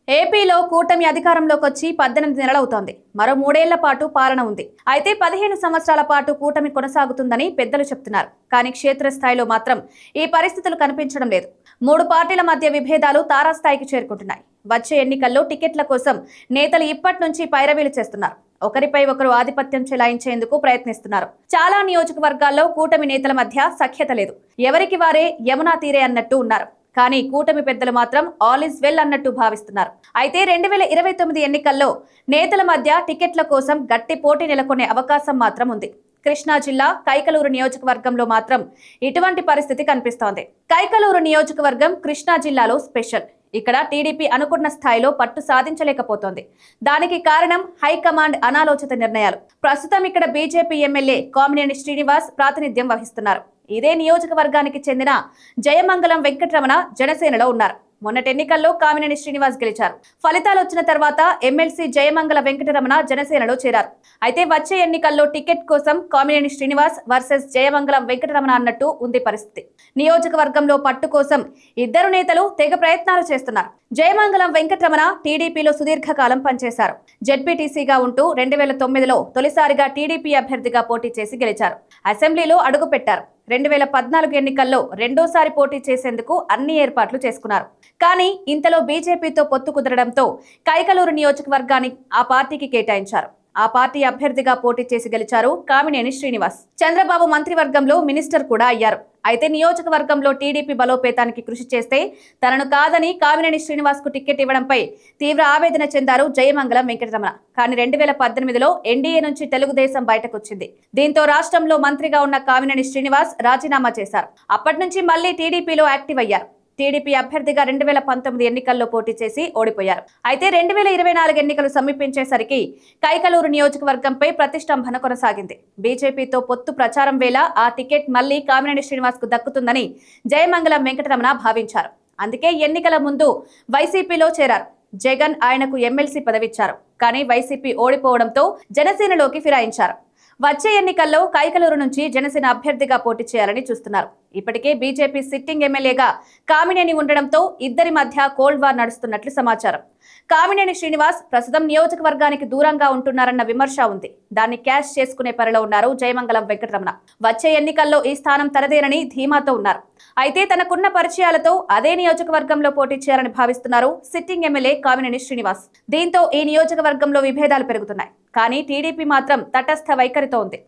ఏపీలో కూటమి అధికారంలోకి వచ్చి 18 నెలలవుతోంది. మరో 3 ఏళ్ల పాటు పాలన ఉంది. అయితే 15 సంవత్సరాల పాటు కూటమి కొనసాగుతుందని పెద్దలు చెప్తున్నారు. కానీ క్షేత్రస్థాయిలో మాత్రం ఈ పరిస్థితులు కనిపించడం లేదు. 3 పార్టీల మధ్య విభేదాలు తారాస్థాయికి చేరుకుంటున్నాయి. వచ్చే ఎన్నికల్లో టికెట్ల కోసం నేతలు ఇప్పటి నుంచి పైరవీలు చేస్తున్నారు. ఒకరిపై ఒకరు ఆధిపత్యం చెలాయించేందుకు ప్రయత్నిస్తున్నారు. చాలా నియోజకవర్గాల్లో కూటమి నేతల మధ్య సఖ్యత లేదు. ఎవరికి వారే యమునా తీరే అన్నట్టు ఉన్నారు. కానీ కూటమి పెద్దలు మాత్రం ఆల్ ఇస్ వెల్ అన్నట్టు భావిస్తున్నారు. అయితే 2029 ఎన్నికల్లో నేతల మధ్య టికెట్ల కోసం గట్టి పోటీ నెలకొనే అవకాశం మాత్రం ఉంది. కృష్ణా జిల్లా కైకలూరు నియోజకవర్గంలో మాత్రం ఇటువంటి పరిస్థితి కనిపిస్తోంది. కైకలూరు నియోజకవర్గం కృష్ణా జిల్లాలో స్పెషల్. ఇక్కడ టీడీపీ అనుకున్న స్థాయిలో పట్టు సాధించలేకపోతోంది. దానికి కారణం హైకమాండ్ అనాలోచిత నిర్ణయాలు. ప్రస్తుతం ఇక్కడ బీజేపీ ఎమ్మెల్యే కామినేని శ్రీనివాస్ ప్రాతినిధ్యం వహిస్తున్నారు. ఇదే నియోజకవర్గానికి చెందిన జయమంగళం వెంకటరమణ జనసేనలో ఉన్నారు. మొన్నటి ఎన్నికల్లో కామినేని శ్రీనివాస్ గెలిచారు. ఫలితాలు వచ్చిన తర్వాత ఎమ్మెల్సీ జయమంగళ వెంకటరమణ జనసేనలో చేరారు. అయితే వచ్చే ఎన్నికల్లో టికెట్ కోసం కామినేని శ్రీనివాస్ వర్సెస్ జయమంగళం వెంకటరమణ అన్నట్టు ఉంది పరిస్థితి. నియోజకవర్గంలో పట్టు కోసం ఇద్దరు నేతలు తెగ ప్రయత్నాలు చేస్తున్నారు. జయమంగళం వెంకటరమణ టీడీపీలో సుదీర్ఘకాలం పనిచేశారు. జెడ్పీటీసీగా ఉంటూ 2009లో తొలిసారిగా టీడీపీ అభ్యర్థిగా పోటీ చేసి గెలిచారు. అసెంబ్లీలో అడుగుపెట్టారు. 2014 ఎన్నికల్లో రెండోసారి పోటీ చేసేందుకు అన్ని ఏర్పాట్లు చేసుకున్నారు. కానీ ఇంతలో బీజేపీతో పొత్తు కుదరడంతో కైకలూరు నియోజకవర్గాన్ని ఆ పార్టీకి కేటాయించారు. ఆ పార్టీ అభ్యర్థిగా పోటీ చేసి గెలిచారు కామినేని శ్రీనివాస్. చంద్రబాబు మంత్రివర్గంలో మినిస్టర్ కూడా అయ్యారు. అయితే నియోజకవర్గంలో టీడీపీ బలోపేతానికి కృషి చేస్తే తనను కాదని కామినేని శ్రీనివాస్ కు టికెట్ ఇవ్వడంపై తీవ్ర ఆవేదన చెందారు జయమంగళం వెంకటరమణ. కానీ 2018లో ఎన్డీఏ నుంచి తెలుగుదేశం బయటకొచ్చింది. దీంతో రాష్ట్రంలో మంత్రిగా ఉన్న కామినేని శ్రీనివాస్ రాజీనామా చేశారు. అప్పటి నుంచి మళ్లీ టీడీపీలో యాక్టివ్ అయ్యారు. టీడీపీ అభ్యర్థిగా 2019 ఎన్నికల్లో పోటీ చేసి ఓడిపోయారు. అయితే 2024 ఎన్నికలు సమీపించేసరికి కైకలూరు నియోజకవర్గంపై ప్రతిష్టంభన కొనసాగింది. బీజేపీతో పొత్తు ప్రచారం వేళ ఆ టికెట్ మళ్లీ కామినేని శ్రీనివాస్ కు దక్కుతుందని జయమంగళం వెంకటరమణ భావించారు. అందుకే ఎన్నికల ముందు వైసీపీలో చేరారు. జగన్ ఆయనకు ఎమ్మెల్సీ పదవిచ్చారు. కానీ వైసీపీ ఓడిపోవడంతో జనసేనలోకి ఫిరాయించారు. వచ్చే ఎన్నికల్లో కైకలూరు నుంచి జనసేన అభ్యర్థిగా పోటీ చేయాలని చూస్తున్నారు. ఇప్పటికే బీజేపీ సిట్టింగ్ ఎమ్మెల్యేగా కామినేని ఉండడంతో ఇద్దరి మధ్య కోల్డ్ వార్ నడుస్తున్నట్లు సమాచారం. కామినేని శ్రీనివాస్ ప్రస్తుతం నియోజకవర్గానికి దూరంగా ఉంటున్నారన్న విమర్శ ఉంది. దాన్ని క్యాష్ చేసుకునే పనిలో ఉన్నారు జయమంగళం వెంకటరమణ. వచ్చే ఎన్నికల్లో ఈ స్థానం తనదేనని ధీమాతో ఉన్నారు. అయితే తనకున్న పరిచయాలతో అదే నియోజకవర్గంలో పోటీ చేయాలని భావిస్తున్నారు సిట్టింగ్ ఎమ్మెల్యే కామినేని శ్రీనివాస్. దీంతో ఈ నియోజకవర్గంలో విభేదాలు పెరుగుతున్నాయి. కానీ టీడీపీ మాత్రం తటస్థ వైఖరితో ఉంది.